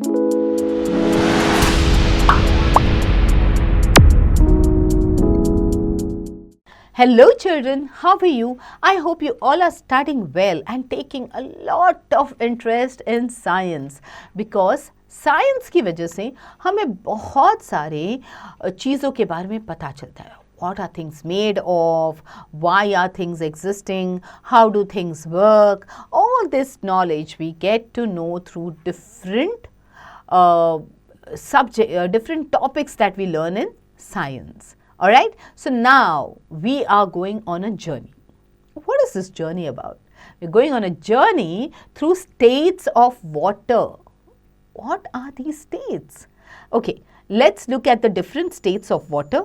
Hello children, how are you? I hope you all are studying well and taking a lot of interest in science because science की वजह से हमें बहुत सारे चीज़ों के बारे में पता चलता है. What are things made of? Why are things existing? How do things work? All this knowledge we get to know through different different topics that we learn in science. Alright, so now we are going on a journey. What is this journey about? We're going on a journey through states of water. What are these states? Okay, let's look at the different states of water,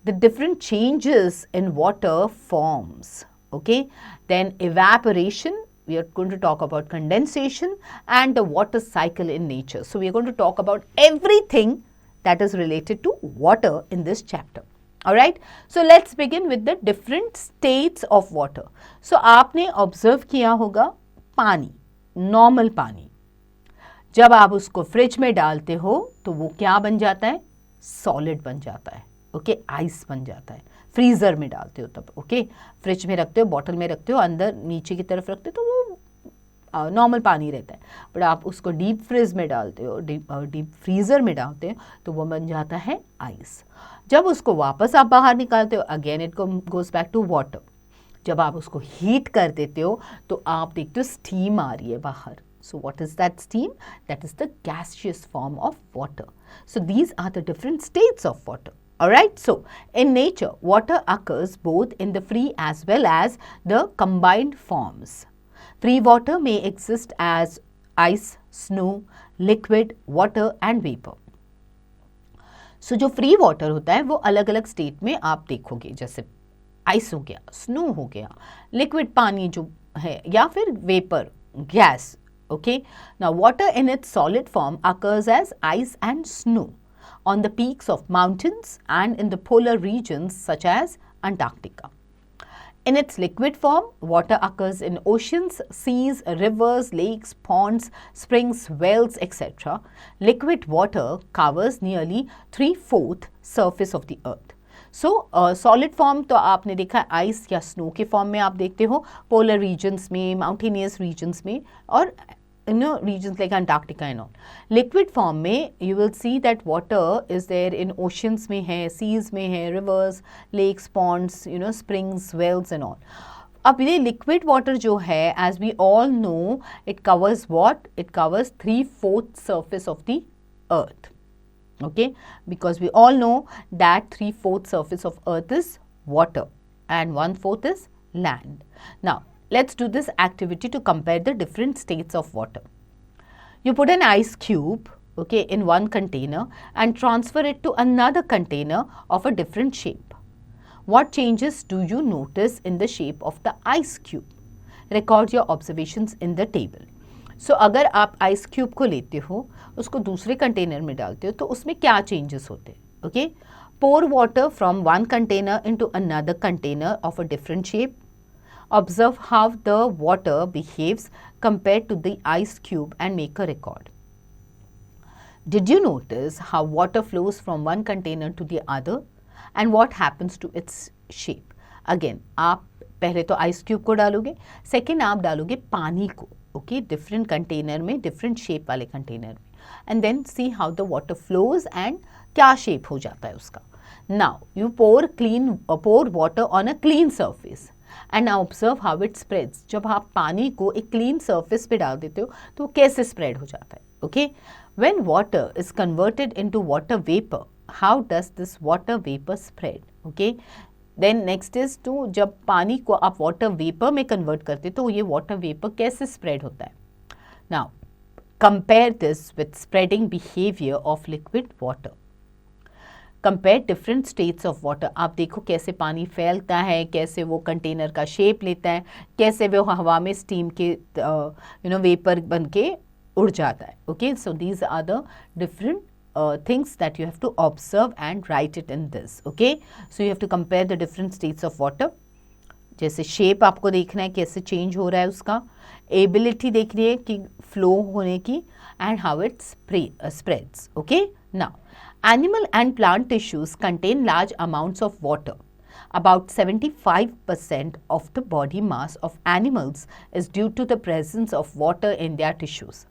the different changes in water forms. Okay, then evaporation. We are going to talk about condensation and the water cycle in nature. So we are going to talk about everything that is related to water in this chapter. Alright, so let's begin with the different states of water. So आपने observe किया होगा पानी, normal पानी. जब आप उसको fridge में डालते हो तो वो क्या बन जाता है? सॉलिड बन जाता है. ओके, आइस बन जाता है. फ्रीज़र में डालते हो तब. ओके, फ्रिज में रखते हो, बॉटल में रखते हो, अंदर नीचे की तरफ रखते हो तो वो नॉर्मल पानी रहता है. बट आप उसको डीप फ्रीज में डालते हो, डीप फ्रीज़र में डालते हो तो वो बन जाता है आइस. जब उसको वापस आप बाहर निकालते हो, again it goes back to water. जब आप उसको हीट कर देते हो तो आप देखते हो स्टीम आ रही है बाहर. So what is that steam? That is the gaseous form of water. So these are the different states of water. Alright, so in nature, water occurs both in the free as well as the combined forms. Free water may exist as ice, snow, liquid, water and vapor. So जो free water होता है वो अलग अलग state में आप देखोगे, जैसे आइस हो गया, स्नो हो गया, लिक्विड पानी जो है, या फिर vapour, gas. Okay, now water in its solid form occurs as ice and snow on the peaks of mountains and in the polar regions such as Antarctica. In its liquid form, water occurs in oceans, seas, rivers, lakes, ponds, springs, wells, etc. Liquid water covers nearly 3/4 surface of the earth. So, solid form तो आपने देखा ice या snow के form में आप देखते हो, polar regions में, mountainous regions में, और regions like Antarctica and all. Liquid form में you will see that water is there in oceans में है, seas में है, rivers, lakes, ponds, springs, wells and all. अब ये liquid water जो है, as we all know, it covers what? It covers 3/4 surface of the earth. Okay, because we all know that 3/4 surface of earth is water and 1/4 is land. Now let's do this activity to compare the different states of water. You put an ice cube, okay, in one container and transfer it to another container of a different shape. What changes do you notice in the shape of the ice cube? Record your observations in the table. So अगर आप ice cube को लेते हो, उसको दूसरे container में डालते हो तो उसमें क्या changes होते हैं? Okay, pour water from one container into another container of a different shape. Observe how the water behaves compared to the ice cube and make a record. Did you notice how water flows from one container to the other and what happens to its shape? Again, आप पहले तो ice cube को डालोगे, second आप डालोगे पानी को, okay, different container में, different shape वाले container में, and then see how the water flows and क्या shape हो जाता है उसका. Now you pour water on a clean surface. And now observe how it spreads. जब आप पानी को एक clean surface पे डाल देते हो तो कैसे spread हो जाता है. Okay, when water is converted into water vapor, how does this water vapor spread? Okay, then next is to जब पानी को आप water vapor में convert करते तो ये water vapor कैसे spread होता है. Now compare this with spreading behavior of liquid water. Compare different states of water. आप देखो कैसे पानी फैलता है, कैसे वो कंटेनर का शेप लेता है, कैसे वो हवा में स्टीम के वेपर बन के उड़ जाता है. Okay, so these are the different things that you have to observe and write it in this. Okay, so you have to compare the different states of water. जैसे शेप आपको देखना है कैसे चेंज हो रहा है उसका, एबिलिटी देखनी है कि फ्लो होने की, and how it spreads. Okay, now animal and plant tissues contain large amounts of water. About 75% of the body mass of animals is due to the presence of water in their tissues.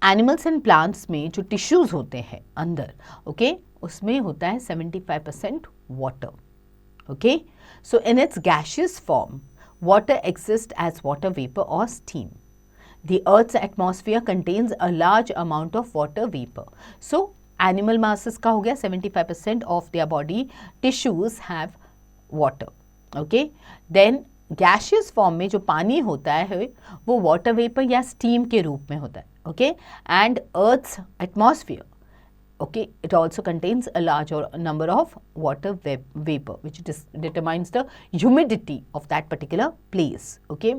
Animals and plants में जो tissues होते हैं अंदर, okay, उसमें होता है 75% water. Okay, so in its gaseous form water exists as water vapor or steam. The Earth's atmosphere contains a large amount of water vapor. So, animal masses का हो गया 75% of their body tissues have water. Okay? Then gaseous form में जो पानी होता है वो water vapor या steam के रूप में होता है. Okay? And Earth's atmosphere, okay, it also contains a large number of water vapor which determines the humidity of that particular place. Okay,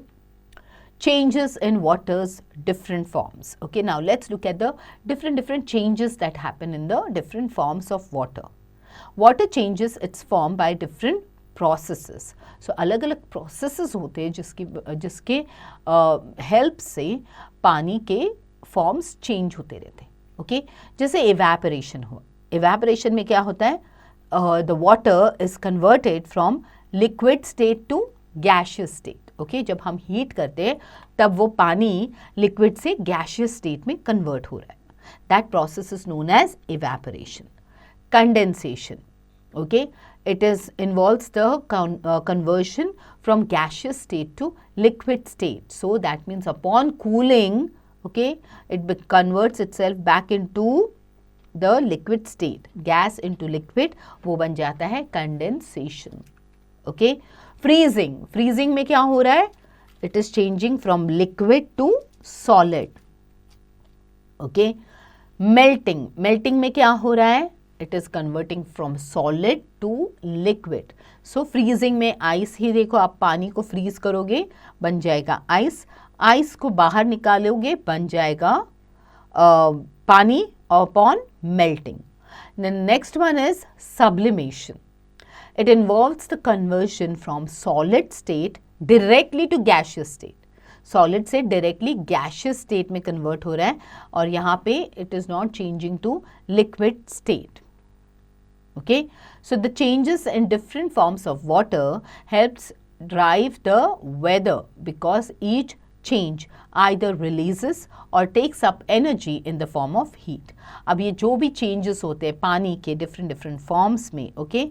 changes in water's different forms. Okay, now let's look at the different changes that happen in the different forms of water. Water changes its form by different processes. So अलग अलग processes होते हैं जिसके help से पानी के forms change होते रहते हैं. ओके, जैसे इवेपोरेशन हुआ. इवेपोरेशन में क्या होता है? The water is converted from liquid state to gaseous state. Okay, जब हम हीट करते हैं तब वो पानी लिक्विड से गैशियस स्टेट में कन्वर्ट हो रहा है. That process is known as evaporation. Condensation, okay, it involves the conversion from gaseous state to liquid state. So that means upon cooling, okay, it converts itself back into the liquid state. Gas into liquid, वो बन जाता है condensation. Okay, freezing में क्या हो रहा है? It is changing from liquid to solid. Okay, melting में क्या हो रहा है? It is converting from solid to liquid. So freezing में आइस ही देखो, आप पानी को फ्रीज करोगे बन जाएगा आइस. आइस को बाहर निकालोगे बन जाएगा पानी upon melting. The next one is sublimation. It involves the conversion from solid state directly to gaseous state. Solid से directly gaseous state में convert हो रहा है और यहाँ पे it is not changing to liquid state. Okay, so the changes in different forms of water helps drive the weather because each change either releases or takes up energy in the form of heat. अब ये जो भी changes होते हैं पानी के different forms में, okay,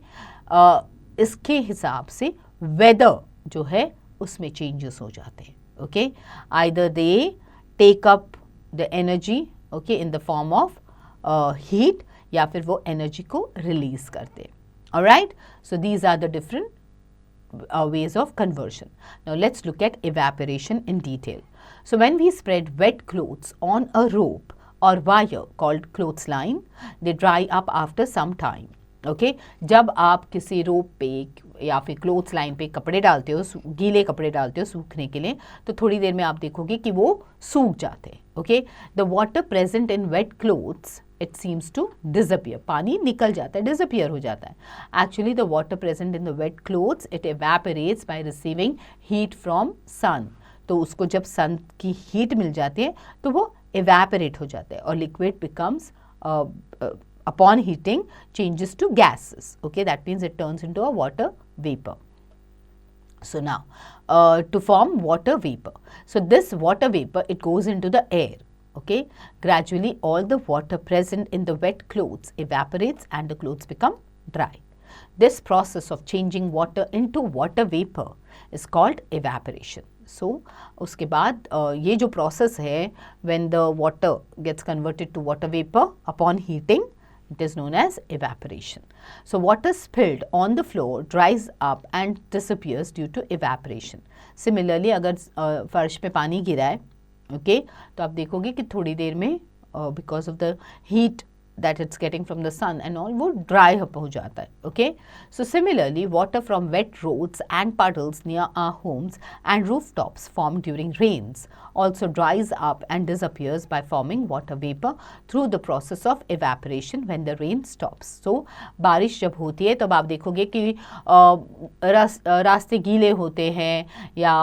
इसके हिसाब से weather जो है उसमें changes हो जाते हैं. Okay, either they take up the energy, okay, in the form of heat या फिर वो एनर्जी को रिलीज करते हैं. Alright, so these are the different ways of conversion. Now let's look at evaporation in detail. So when we spread wet clothes on a rope or wire called clothesline, they dry up after some time. Okay, जब आप किसी रोप पे या फिर clothes line पे कपड़े डालते हो, गीले कपड़े डालते हो सूखने के लिए, तो थोड़ी देर में आप देखोगे कि वो सूख जाते हैं. Okay, the water present in wet clothes it seems to disappear. पानी निकल जाता है, डिसअपियर हो जाता है. Actually the water present in the wet clothes it evaporates by receiving heat from sun. तो उसको जब सन की हीट मिल जाती है तो वो एवेपोरेट हो जाता है और liquid becomes upon heating changes to gases. Okay, that means it turns into a water vapor. So now to form water vapor, so this water vapor it goes into the air. Okay, gradually all the water present in the wet clothes evaporates and the clothes become dry. This process of changing water into water vapor is called evaporation. So उसके बाद ये जो process है when the water gets converted to water vapor upon heating, it is known as evaporation. So water spilled on the floor dries up and disappears due to evaporation. Similarly, अगर फर्श पे पानी गिरा है, okay, तो आप देखोगे कि थोड़ी देर में because of the heat that it's getting from the sun and all, वो dry up हो जाता है. Okay, so similarly water from wet roads and puddles near our homes and rooftops formed during rains also dries up and disappears by forming water vapor through the process of evaporation when the rain stops. So बारिश जब होती है तब आप देखोगे कि रास्ते गीले होते हैं या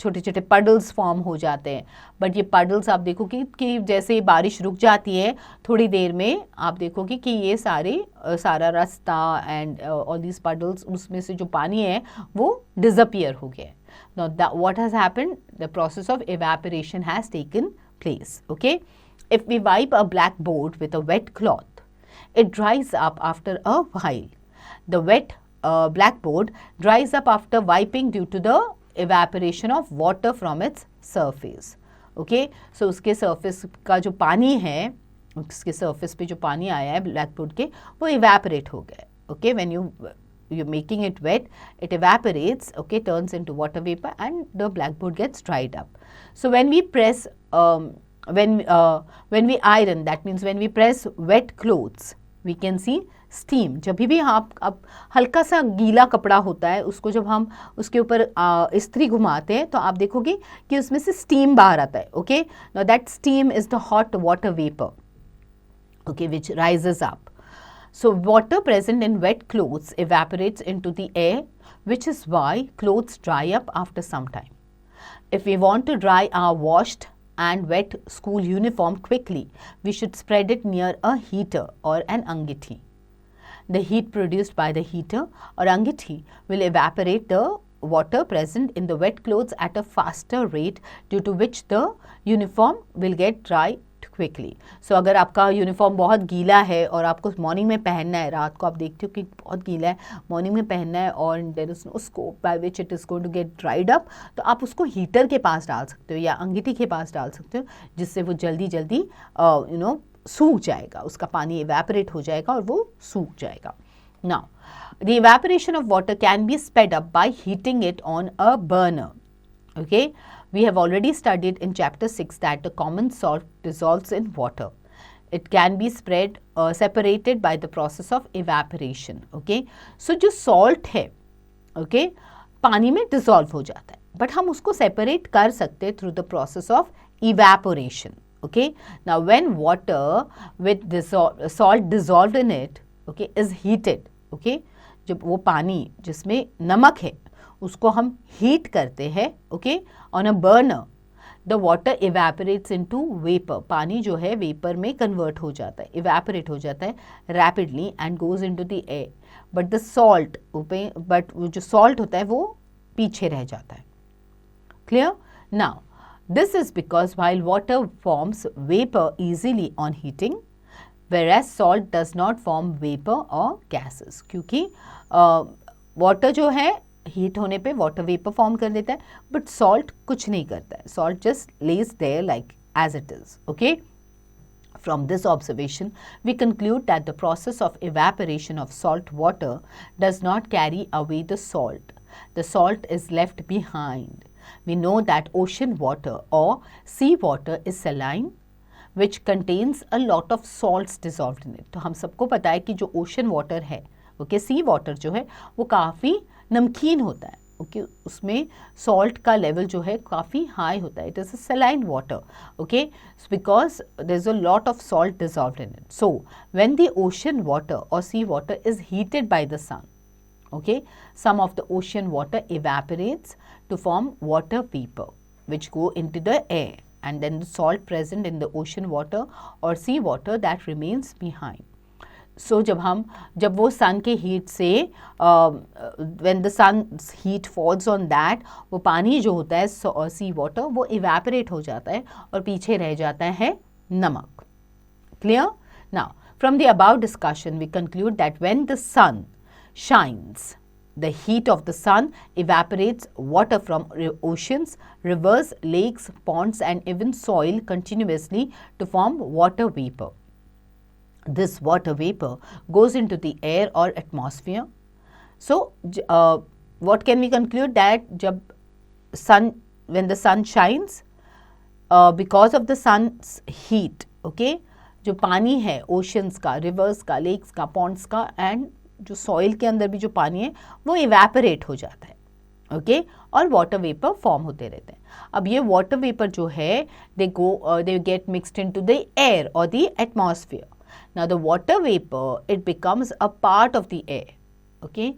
छोटे छोटे puddles form हो जाते हैं, बट ये पडल्स आप देखोगे कि जैसे बारिश रुक जाती है थोड़ी देर में, आप देखोगे कि ये सारा रास्ता एंड ऑल दीज पडल्स, उसमें से जो पानी है वो डिसअपियर हो गया है. Now what has happened? The process of evaporation has taken place. Okay, if we wipe a blackboard with a wet cloth, it dries up after a while. The wet blackboard dries up after wiping due to the evaporation of water from its surface. Okay, so उसके surface का जो पानी है, उसके surface पे जो पानी आया है blackboard के, वो evaporate हो गया. Okay, when you're making it wet, it evaporates, okay, turns into water vapor and the blackboard gets dried up. So when we press, when we iron, that means when we press wet clothes, we can see steam. जब भी आप अब हल्का सा गीला कपड़ा होता है, उसको जब हम उसके ऊपर इस्त्री घुमाते हैं तो आप देखोगे कि उसमें से steam बाहर आता है. Okay, now that steam is the hot water vapor, okay, which rises up. So water present in wet clothes evaporates into the air, which is why clothes dry up after some time. If we want to dry our washed and wet school uniform quickly, we should spread it near a heater or an angithi. The heat produced by the heater or angithi will evaporate the water present in the wet clothes at a faster rate, due to which the uniform will get dry quickly. So अगर आपका uniform बहुत गीला है और आपको morning में पहनना है, रात को आप देखते हो कि बहुत गीला है, मॉर्निंग में पहनना है और there is no scope by which it is going to get dried up, तो आप उसको हीटर के पास डाल सकते हो या अंगीठी के पास डाल सकते हो, जिससे वो जल्दी जल्दी सूख जाएगा, उसका पानी इवेपोरेट हो जाएगा और वो सूख जाएगा. Now the evaporation of water can be spade up by heating it on a burner. Okay, we have already studied in chapter 6 that the common salt dissolves in water. It can be separated by the process of evaporation. Okay, so जो salt है, okay, पानी में dissolve हो जाता है, but हम उसको separate कर सकते हैं through the process of evaporation. Okay, now when water with salt dissolved in it, okay, is heated, okay, जब वो पानी जिसमें नमक है उसको हम हीट करते हैं, okay, on a burner, the water evaporates into vapour. पानी जो है वेपर में कन्वर्ट हो जाता है, इवेपोरेट हो जाता है rapidly and goes into the air. But the salt, but वो जो सॉल्ट होता है वो पीछे रह जाता है. Clear? Now this is because while water forms vapour easily on heating, whereas salt does not form vapor or gases. क्योंकि वाटर जो है हीट होने पे वाटर वेपर फॉर्म कर देता है, बट सॉल्ट कुछ नहीं करता है. Salt just lays there like as it is. Okay, from this observation we conclude that the process of evaporation of salt water does not carry away the salt. The salt is left behind. We know that ocean water or sea water is saline, which contains a lot of salts dissolved in it. तो हम सबको पता है कि जो ocean water है, okay, सी water जो है वो काफ़ी नमकीन होता है, ओके, उसमें सॉल्ट का लेवल जो है काफ़ी हाई होता है. It is a saline water, okay, because there is a lot of salt dissolved in it. So when the ocean water और sea water is heated by the sun, okay, some of the ocean water evaporates to form water vapor, which go into the air, and then the salt present in the ocean water or sea water that remains behind. So जब वो सन के heat से when the sun's heat falls on that, वो पानी जो होता है सी water वो evaporate हो जाता है और पीछे रह जाता है नमक. Clear? Now from the above discussion we conclude that when the sun shines, the heat of the sun evaporates water from oceans, rivers, lakes, ponds and even soil continuously to form water vapor. This water vapor goes into the air or atmosphere. So what can we conclude? That when the sun shines, because of the sun's heat, okay, जो पानी है oceans का, rivers का, lakes का, ponds का and जो soil के अंदर भी जो पानी है वो evaporate हो जाता है, ओके, और वाटर वेपर फॉर्म होते रहते हैं. अब ये वाटर वेपर जो है they get mixed into the air or the atmosphere. Now the water vapor, it becomes a part of the air, okay,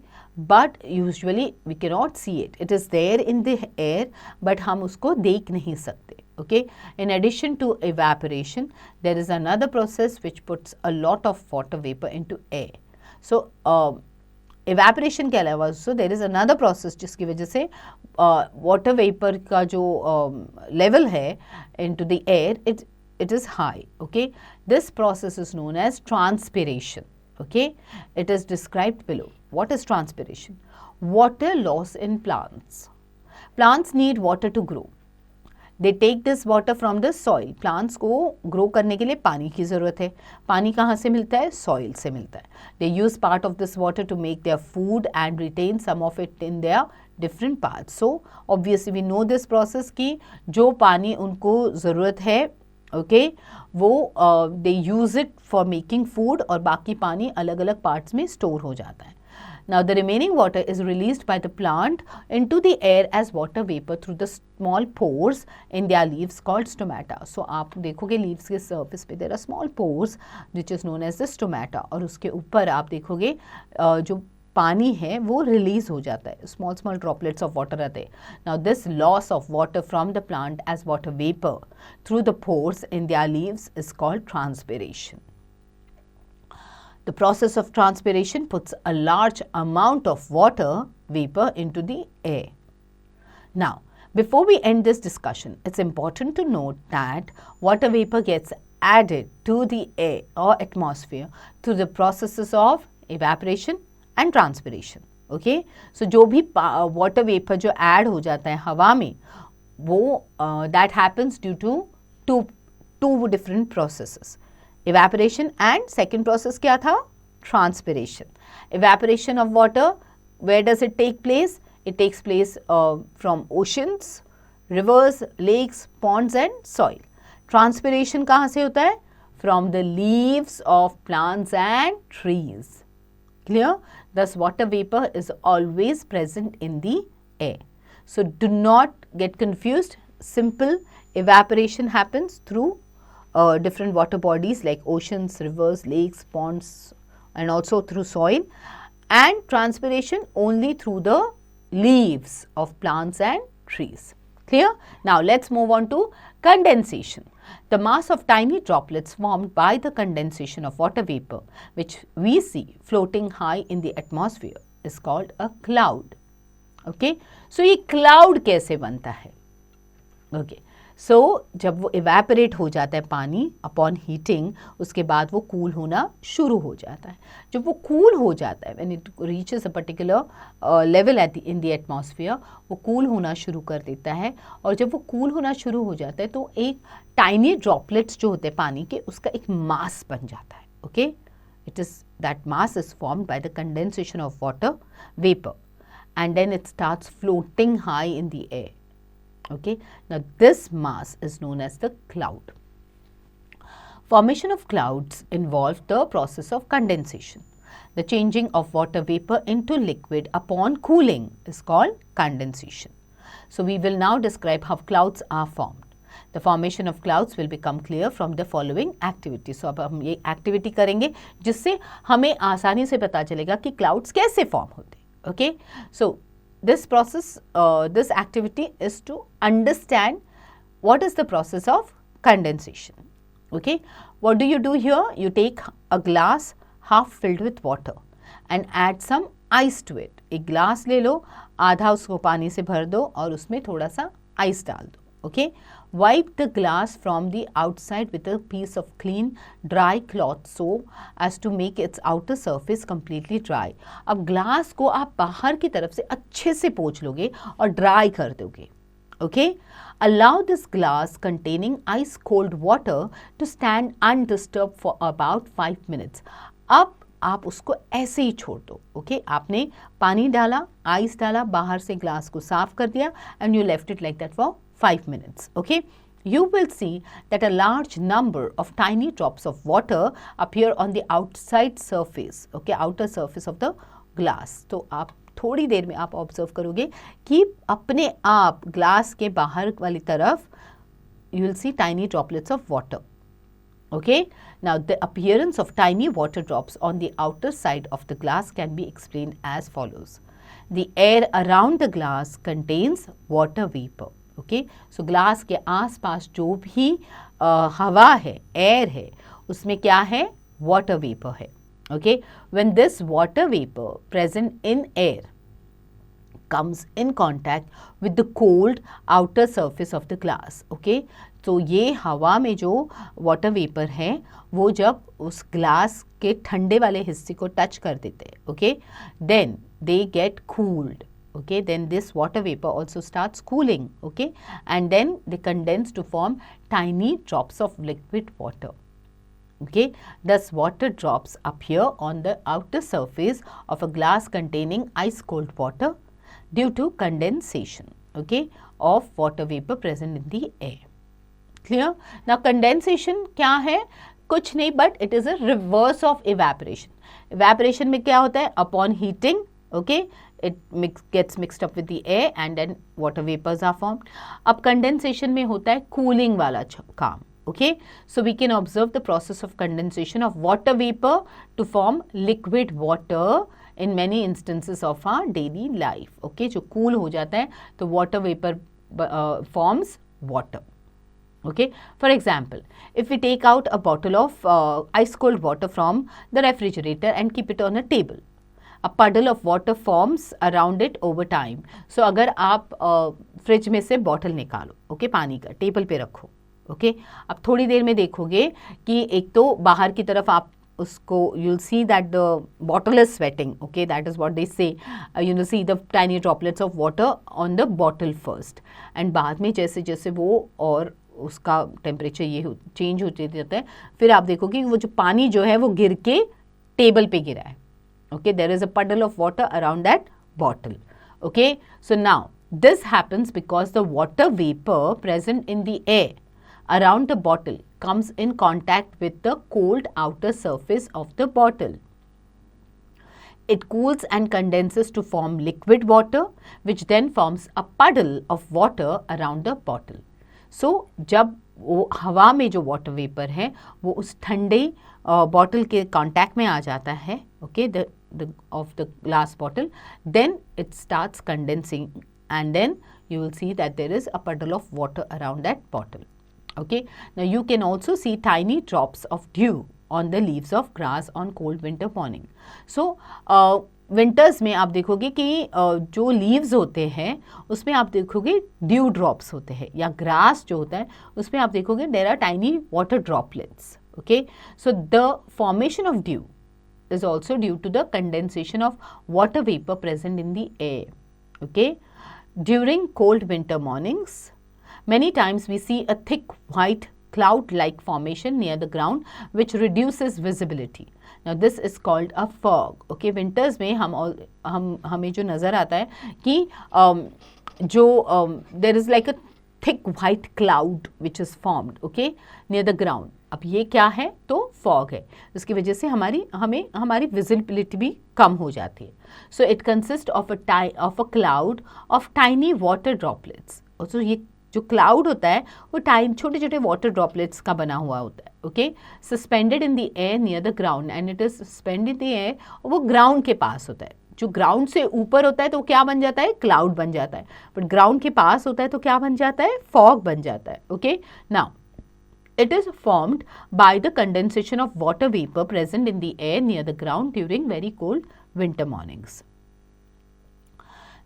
but usually we cannot see it. It is there in the air, but हम उसको देख नहीं सकते, Okay, in addition to evaporation, there is another process which puts a lot of water vapor into air. So, evaporation के अलावा also there is another process जिसकी वजह से water vapor का जो level है into the air, it is high. Okay, this process is known as transpiration. Okay, it is described below. What is transpiration? Water loss in plants. Plants need water to grow. They take this water from the soil. Plants को grow करने के लिए पानी की ज़रूरत है. पानी कहाँ से मिलता है? Soil से मिलता है. They use part of this water to make their food and retain some of it in their different parts. So obviously we know this process कि जो पानी उनको ज़रूरत है, okay, वो they use it for making food और बाकी पानी अलग अलग parts में store हो जाता है. Now the remaining water is released by the plant into the air as water vapor through the small pores in their leaves called stomata. So आप देखोगे leaves के surface पे there are small pores which is known as the stomata, और उसके ऊपर आप देखोगे जो पानी है वो release हो जाता है, small droplets of water रहते हैं. Now this loss of water from the plant as water vapor through the pores in their leaves is called transpiration. The process of transpiration puts a large amount of water vapor into the air. Now, before we end this discussion, it's important to note that water vapor gets added to the air or atmosphere through the processes of evaporation and transpiration. Okay? So, जो भी water vapor जो add हो जाता है हवा में, वो that happens due to two different processes. Evaporation and second process क्या था? Transpiration. Evaporation of water, where does it take place? It takes place from oceans, rivers, lakes, ponds and soil. Transpiration कहाँ से होता है? From the leaves of plants and trees. Clear? Thus water vapor is always present in the air. So do not get confused. Simple evaporation happens through different water bodies like oceans, rivers, lakes, ponds, and also through soil, and transpiration only through the leaves of plants and trees. Clear? Now let's move on to condensation. The mass of tiny droplets formed by the condensation of water vapor, which we see floating high in the atmosphere, is called a cloud. Okay? So ये cloud कैसे बनता है? Okay. So, जब वो evaporate हो जाता है पानी upon heating, उसके बाद वो cool होना शुरू हो जाता है. जब वो cool हो जाता है, when it reaches a particular level in the atmosphere, वो cool होना शुरू कर देता है, और जब वो cool होना शुरू हो जाता है तो एक tiny droplets जो होते हैं पानी के, उसका एक mass बन जाता है. Okay? That mass is formed by the condensation of water vapor, and then it starts floating high in the air. Okay, now this mass is known as the cloud. Formation of clouds involves the process of condensation. The changing of water vapor into liquid upon cooling is called condensation. So we will now describe how clouds are formed. The formation of clouds will become clear from the following activities. So अब हम ये activity करेंगे जिससे हमें आसानी से पता चलेगा कि clouds कैसे form होते हैं. Okay, so this process, this activity is to understand what is the process of condensation. Okay, what do you do here? You take a glass half filled with water and add some ice to it. एक glass ले लो, आधा उसको पानी से भर दो और उसमें थोड़ा सा ice डाल दो. Okay, wipe the glass from the outside with a piece of clean dry cloth so as to make its outer surface completely dry. अब glass को आप बाहर की तरफ से अच्छे से पोंछ लोगे और dry कर दोगे. Okay, allow this glass containing ice cold water to stand undisturbed for about 5 minutes. अब आप उसको ऐसे ही छोड़ दो. ओके, आपने पानी डाला, आइस डाला, बाहर से ग्लास को साफ कर दिया and you left it like that for 5 minutes. Okay, you will see that a large number of tiny drops of water appear on the outside surface. Okay, outer surface of the glass. तो आप थोड़ी देर में आप observe करोगे कि अपने आप glass के बाहर वाली तरफ you will see tiny droplets of water. Okay, now the appearance of tiny water drops on the outer side of the glass can be explained as follows. The air around the glass contains water vapor. Okay, so glass के आसपास जो भी हवा है, air है, उसमें क्या है, वाटर वेपर है. Okay, when this water vapour present in air comes in contact with the cold outer surface of the glass. Okay, तो ये हवा में जो वाटर वेपर है वो जब उस ग्लास के ठंडे वाले हिस्से को टच कर देते हैं, okay, then they get cooled. Okay, then this water vapor also starts cooling, okay, and then they condense to form tiny drops of liquid water. Okay, thus water drops appear on the outer surface of a glass containing ice cold water due to condensation, okay, of water vapor present in the air. Clear? Now condensation क्या है? कुछ नहीं, but it is a reverse of evaporation. Evaporation में क्या होता है? Upon heating, okay, it gets mixed up with the air and then water vapors are formed. अब condensation में होता है cooling वाला काम. Okay, so we can observe the process of condensation of water vapor to form liquid water in many instances of our daily life. Okay, जो cool हो जाता है तो water vapor forms water. Okay, for example, if we take out a bottle of ice cold water from the refrigerator and keep it on a table, a puddle of water forms around it over time. So अगर आप fridge में से bottle निकालो, okay, पानी का, table पे रखो, okay, अब थोड़ी देर में देखोगे कि एक तो बाहर की तरफ आप उसको, you'll see that the bottle is sweating, okay, that is what they say, you see the tiny droplets of water on the bottle first, and बाद में जैसे जैसे वो और उसका टेम्परेचर ये चेंज होते जाता है, फिर आप देखोगे वो जो पानी जो है वो गिर के टेबल पे गिरा है. Okay, there is a puddle of water around that bottle. Okay, so now this happens because the water vapor present in the air around the bottle comes in contact with the cold outer surface of the bottle. It cools and condenses to form liquid water, which then forms a puddle of water around the bottle. So जब वो हवा में जो water vapour है वो उस ठंडे bottle के कांटेक्ट में आ जाता है, okay, of the glass bottle, then it starts condensing and then you will see that there is a puddle of water around that bottle. Okay, now you can also see tiny drops of dew on the leaves of grass on cold winter morning. So winters में आप देखोगे कि जो leaves होते हैं उसमें आप देखोगे ड्यू ड्रॉप्स होते हैं, या ग्रास जो होता है उसमें आप देखोगे there are tiny water droplets. Okay, so the formation of dew is also due to the condensation of water vapor present in the air. Okay, during cold winter mornings, many times we see a thick white cloud-like formation near the ground which reduces visibility. Now this is called a fog. Okay, winters में हमें जो नज़र आता है कि जो there is like a thick white cloud which is formed, okay, near the ground. अब ये क्या है? तो फॉग है, जिसकी वजह से हमारी विजिबिलिटी भी कम हो जाती है. So it consist of a cloud of tiny water droplets. So ये जो क्लाउड होता है वो छोटे छोटे वाटर ड्रॉपलेट्स का बना हुआ होता है. Okay, suspended in the air near the ground, and it is suspended in the air, वो ग्राउंड के पास होता है. जो ग्राउंड से ऊपर होता है तो क्या बन जाता है? क्लाउड बन जाता है. बट ग्राउंड के पास होता है तो क्या बन जाता है? फॉग बन जाता है. Okay, now it is formed by the condensation of water vapor present in the air near the ground during very cold winter mornings.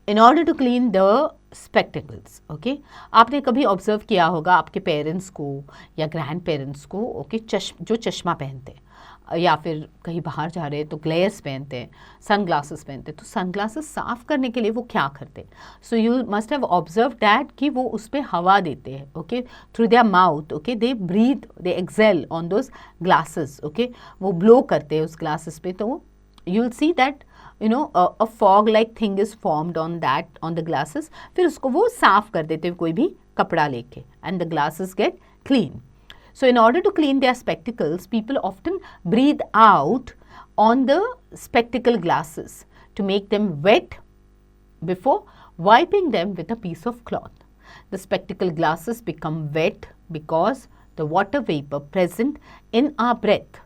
In order to clean the spectacles, okay, आपने कभी observe किया होगा आपके parents को या grand parents को, okay, जो चश्मा पहनते हैं या फिर कहीं बाहर जा रहे हैं तो ग्लेयर्स पहनते हैं, सन ग्लासेस पहनते हैं, तो सन ग्लासेस साफ करने के लिए वो क्या करते हैं? So you must have observe that कि वो उस पर हवा देते हैं, okay, through their mouth. Okay, they breathe, they exhale on those glasses. Okay, वो ब्लो करते हैं उस ग्लासेस पे, तो you will see that you know a fog like thing is formed on the glasses. फिर उसको वो साफ कर देते हैं कोई भी कपड़ा लेके, and the glasses gate clean. So in order to clean their spectacles, people often breathe out on the spectacle glasses to make them wet before wiping them with a piece of cloth. The spectacle glasses become wet because the water vapor present in our breath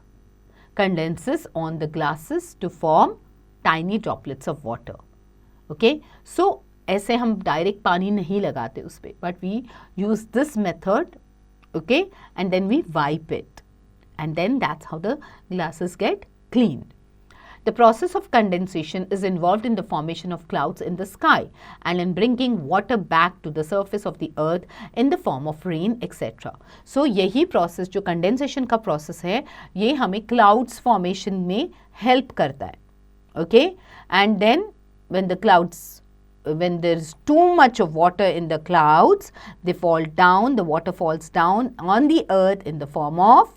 condenses on the glasses to form tiny droplets of water. Okay, so ऐसे हम direct पानी नहीं लगाते उस पर, but we use this method, okay, and then we wipe it, and then that's how the glasses get cleaned. The process of condensation is involved in the formation of clouds in the sky and in bringing water back to the surface of the earth in the form of rain, etc. So यही process जो condensation का process है, ये हमें clouds formation में help करता है, okay? And then when the clouds, when there is too much of water in the clouds, they fall down, the water falls down on the earth in the form of,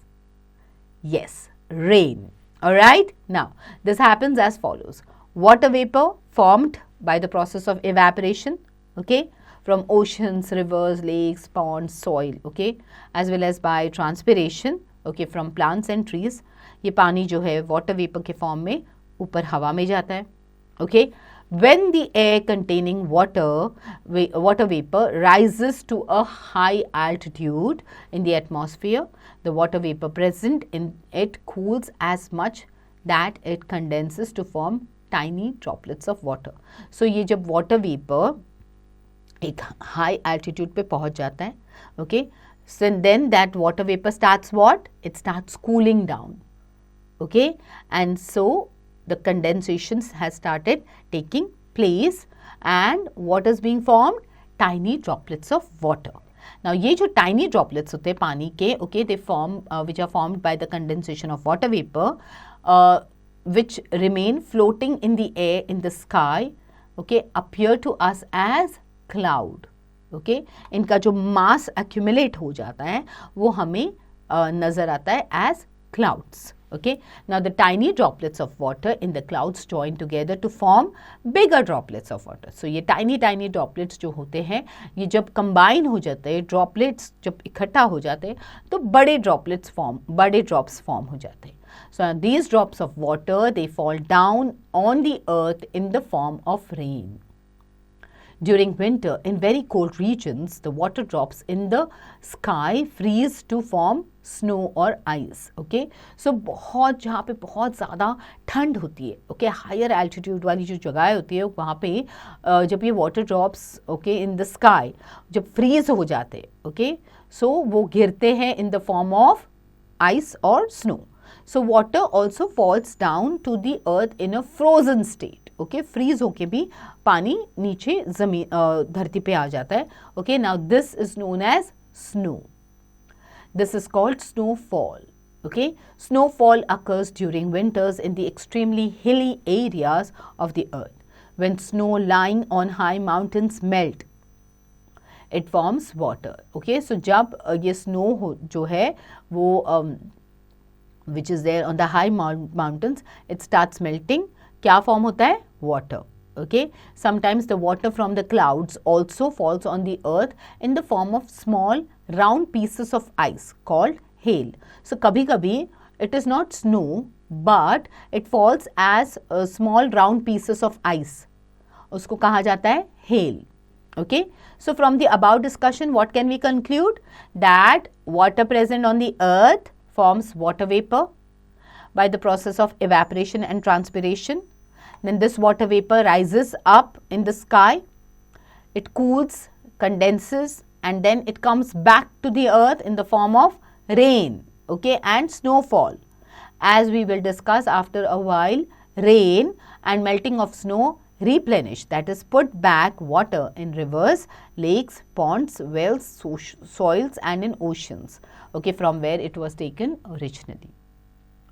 yes, rain. Alright, now this happens as follows. Water vapor formed by the process of evaporation, okay, from oceans, rivers, lakes, ponds, soil, okay, as well as by transpiration, okay, from plants and trees. ये पानी जो है water vapor के form में ऊपर हवा में जाता है, okay. When the air containing water vapor rises to a high altitude in the atmosphere, the water vapor present in it cools as much that it condenses to form tiny droplets of water. So ये जब water vapor एक high altitude पे पहुंच जाता है, okay, so then that water vapor starts what? It starts cooling down, okay, and so the condensation has started taking place, and what is being formed? Tiny droplets of water. Now ये जो tiny droplets होते हैं पानी के, okay, they form which are formed by the condensation of water vapor, which remain floating in the air in the sky, okay, appear to us as cloud, okay. इनका जो mass accumulate हो जाता है वो हमें नजर आता है as clouds. Okay, now the tiny droplets of water in the clouds join together to form bigger droplets of water. So ये tiny droplets जो होते हैं, ये जब combine हो जाते हैं, droplets जब इकट्ठा हो जाते हैं, तो बड़े drops form हो जाते हैं. So these drops of water, they fall down on the earth in the form of rain. During winter, in very cold regions, the water drops in the sky freeze to form snow or ice. Okay, so बहुत जहाँ पे बहुत ज़्यादा ठंड होती है, okay, higher altitude वाली जो जगह होती है वहाँ पे जब ये water drops, okay, in the sky जब freeze हो जाते हैं, okay, so वो गिरते हैं in the form of ice or snow. So water also falls down to the earth in a frozen state. Okay, freeze होके भी पानी नीचे जमीन धरती पे आ जाता है. Okay, now this is known as snow. This is called snowfall. Okay, snowfall occurs during winters in the extremely hilly areas of the earth. When snow lying on high mountains melt, it forms water. Okay, so जब ये snow जो है वो which is there on the high mountains, it starts melting. क्या form होता है? Water. Okay, sometimes the water from the clouds also falls on the earth in the form of small round pieces of ice called hail. So kabhi it is not snow, but it falls as small round pieces of ice. उसको कहा जाता है hail. Okay, so from the above discussion, what can we conclude? That water present on the earth forms water vapor by the process of evaporation and transpiration. Then this water vapor rises up in the sky, it cools, condenses, and then it comes back to the earth in the form of rain, okay, and snowfall. As we will discuss after a while, rain and melting of snow replenish, that is put back water in rivers, lakes, ponds, wells, soils and in oceans, okay, from where it was taken originally.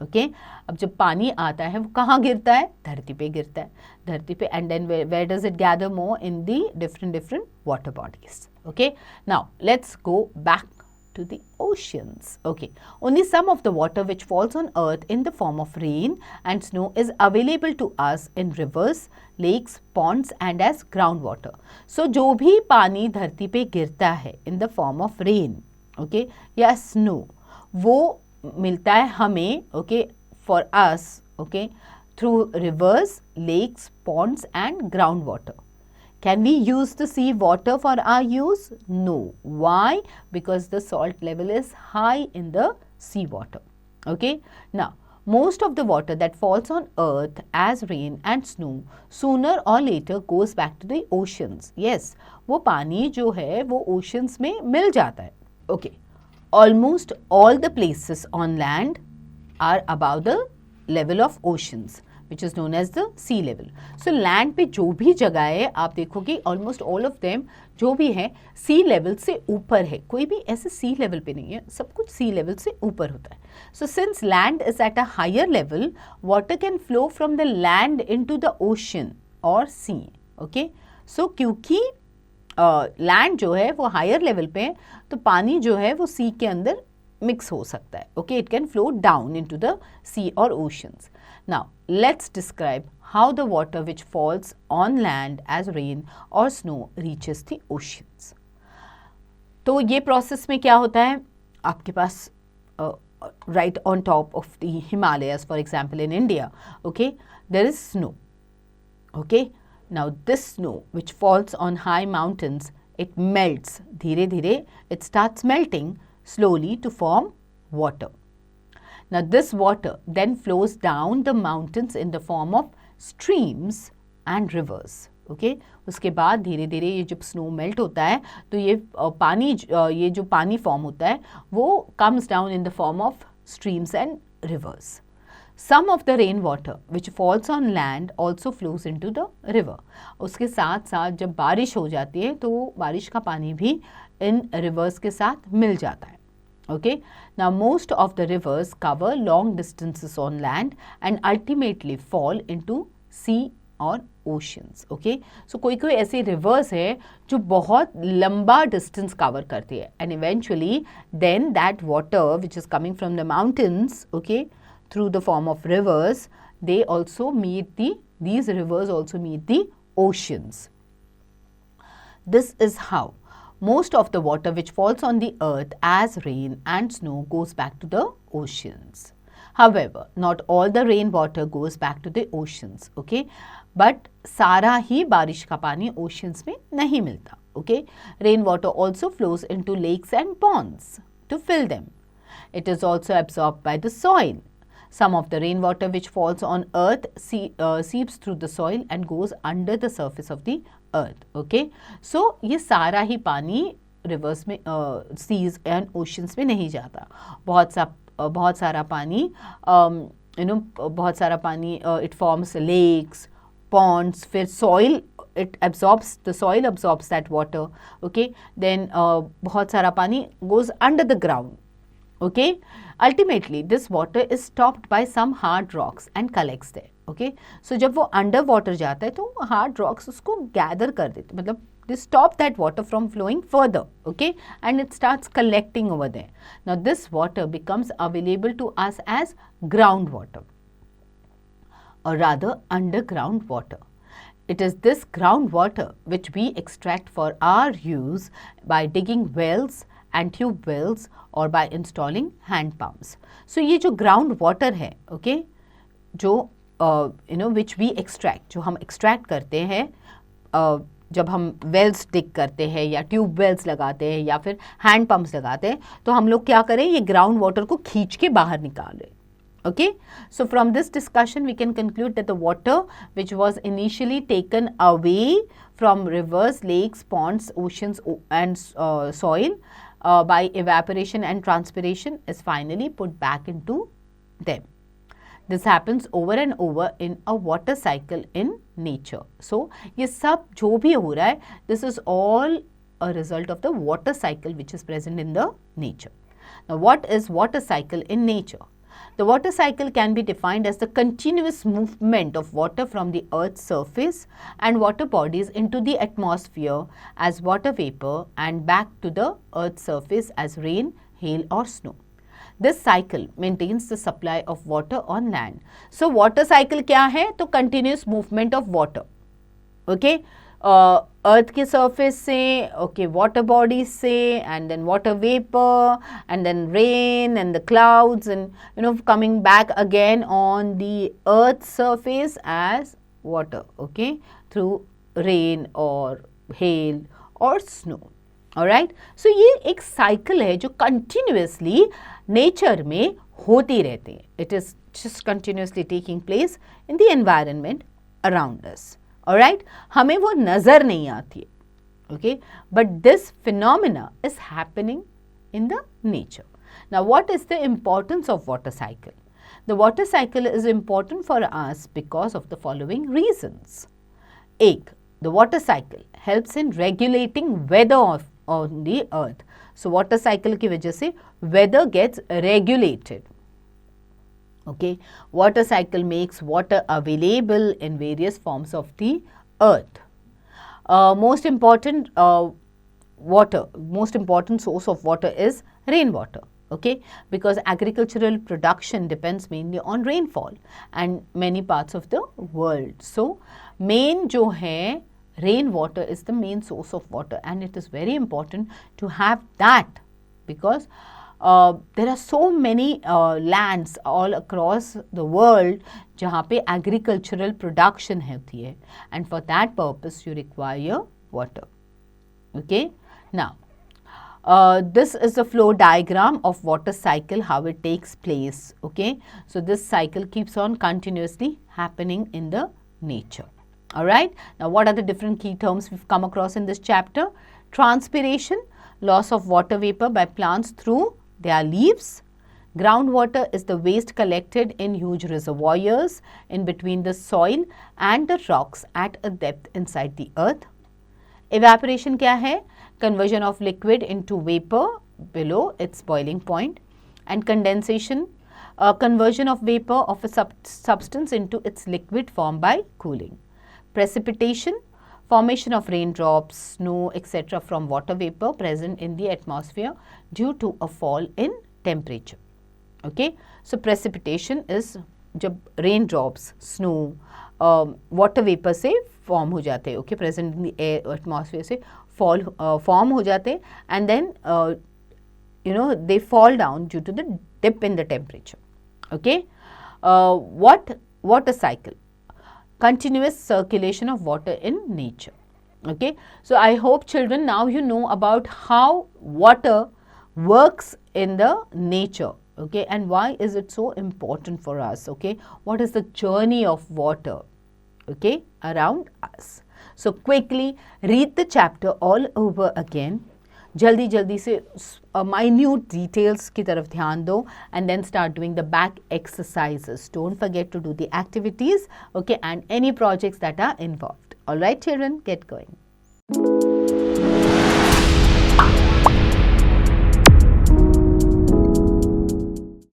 Okay अब जब पानी आता है वो कहाँ गिरता है? धरती पे गिरता है, धरती पे, and then where does it gather more in the different water bodies. Okay, now let's go back to the oceans. Okay, only some of the water which falls on earth in the form of rain and snow is available to us in rivers, lakes, ponds and as groundwater. So जो भी पानी धरती पे गिरता है in the form of rain, okay, या snow, वो मिलता है हमें, okay, for us, okay, through rivers, lakes, ponds and groundwater. Can we use the sea water for our use? No. Why? Because the salt level is high in the sea water. Okay. Now, Most of the water that falls on earth as rain and snow sooner or later goes back to the oceans. Yes, वो पानी जो है वो oceans में मिल जाता है. Okay, almost all the places on land are above the level of oceans, which is known as the sea level. So land पे जो भी जगह है आप देखोगे almost all of them जो भी है sea level से ऊपर है. कोई भी ऐसे sea level पे नहीं है, सब कुछ sea level से ऊपर होता है. So since land is at a higher level, water can flow from the land into the ocean or sea. Okay? So क्योंकि लैंड जो है वो हायर लेवल पे है तो पानी जो है वो सी के अंदर मिक्स हो सकता है. Okay, it can flow down into the sea और oceans. Now let's describe how the water which falls on land as rain और स्नो रीचेस द ओशंस. तो ये प्रोसेस में क्या होता है, आपके पास right on top of the Himalayas, for example in India, okay, there is snow. Okay, now this snow which falls on high mountains, it melts धीरे धीरे, it starts melting slowly to form water. Now this water then flows down the mountains in the form of streams and rivers. Okay उसके बाद धीरे धीरे ये जब snow melt होता है तो ये पानी ये जो पानी फॉर्म होता है वो comes down in the form of streams and rivers. Some of the rain water which falls on land also flows into the river. उसके साथ साथ जब बारिश हो जाती है तो बारिश का पानी भी इन रिवर्स के साथ मिल जाता है. Okay, now most of the rivers cover long distances on land and ultimately fall into sea और oceans. Okay, so कोई कोई ऐसे rivers है जो बहुत लंबा distance cover करती है and eventually then that water which is coming from the mountains, okay, through the form of rivers, they also meet these rivers also meet the oceans. This is how most of the water which falls on the earth as rain and snow goes back to the oceans. However, not all the rain water goes back to the oceans, okay? But सारा ही बारिश का पानी oceans में नहीं मिलता, okay? Rain water also flows into lakes and ponds to fill them. It is also absorbed by the soil. Some of the rainwater which falls on earth seeps through the soil and goes under the surface of the earth. Okay, so ये सारा ही पानी rivers में seas and oceans में नहीं जाता. बहुत सारा पानी बहुत सारा पानी it forms lakes, ponds, फिर soil the soil absorbs that water. Okay, then बहुत सारा पानी goes under the ground. Okay, ultimately this water is stopped by some hard rocks and collects there. Okay, so जब वो under water जाता है तो hard rocks उसको gather कर देते, मतलब they stop that water from flowing further. Okay, and it starts collecting over there. Now this water becomes available to us as groundwater, or rather underground water. It is this groundwater which we extract for our use by digging wells and tube wells or by installing hand pumps. So ये जो ground water है, okay, जो which we extract, जो हम extract करते हैं जब हम wells dig करते हैं या tube wells लगाते हैं या फिर hand pumps लगाते हैं तो हम लोग क्या करें, ये ground water को खींच के बाहर निकालें. Okay, so from this discussion we can conclude that the water which was initially taken away from rivers, lakes, ponds, oceans and soil by evaporation and transpiration is finally put back into them. This happens over and over in a water cycle in nature. So ये सब जो भी हो रहा है, this is all a result of the water cycle which is present in the nature. Now what is water cycle in nature? The water cycle can be defined as the continuous movement of water from the earth's surface and water bodies into the atmosphere as water vapor and back to the earth's surface as rain, hail or snow. This cycle maintains the supply of water on land. So water cycle क्या है? तो continuous movement of water. Okay? अर्थ के surface से, okay, water bodies से, and then water vapour, and then rain and the clouds, and coming back again on the earth surface as water, okay, through rain और hail और snow. Alright, so ये एक cycle है जो continuously nature में होती रहती हैं. It is just continuously taking place in the environment around us. Alright, हमें वो नज़र नहीं आती है. Okay, but this phenomena is happening in the nature. Now, what is the importance of water cycle? The water cycle is important for us because of the following reasons. एक, the water cycle helps in regulating weather on the earth. So, water cycle की वजह से weather gets regulated. Okay, water cycle makes water available in various forms of the earth. Most important source of water is rainwater. Okay, because agricultural production depends mainly on rainfall and many parts of the world. So main jo hai, rainwater is the main source of water, and it is very important to have that because there are so many lands all across the world जहाँ पे agricultural production होती है, and for that purpose you require water. Okay, now this is the flow diagram of water cycle, how it takes place. Okay, so this cycle keeps on continuously happening in the nature. All right, now what are the different key terms we've come across in this chapter? Transpiration, loss of water vapor by plants through their leaves. Groundwater is the waste collected in huge reservoirs in between the soil and the rocks at a depth inside the earth. Evaporation क्या है? Conversion of liquid into vapor below its boiling point. And condensation, conversion of vapor of a substance into its liquid form by cooling. Precipitation, formation of raindrops, snow, etc. from water vapor present in the atmosphere due to a fall in temperature. Okay, so precipitation is जब raindrops, snow, water vapor से form हो जाते हैं. Okay, present in the air atmosphere से form हो जाते हैं, and then they fall down due to the dip in the temperature. Okay, water cycle, continuous circulation of water in nature. Okay, so I hope children now you know about how water works in the nature. Okay, and why is it so important for us? Okay, what is the journey of water, okay, around us? So quickly read the chapter all over again. जल्दी से minute details की तरफ ध्यान दो, and then start doing the back exercises. Don't forget to do the activities, okay, and any projects that are involved. All right, children, get going.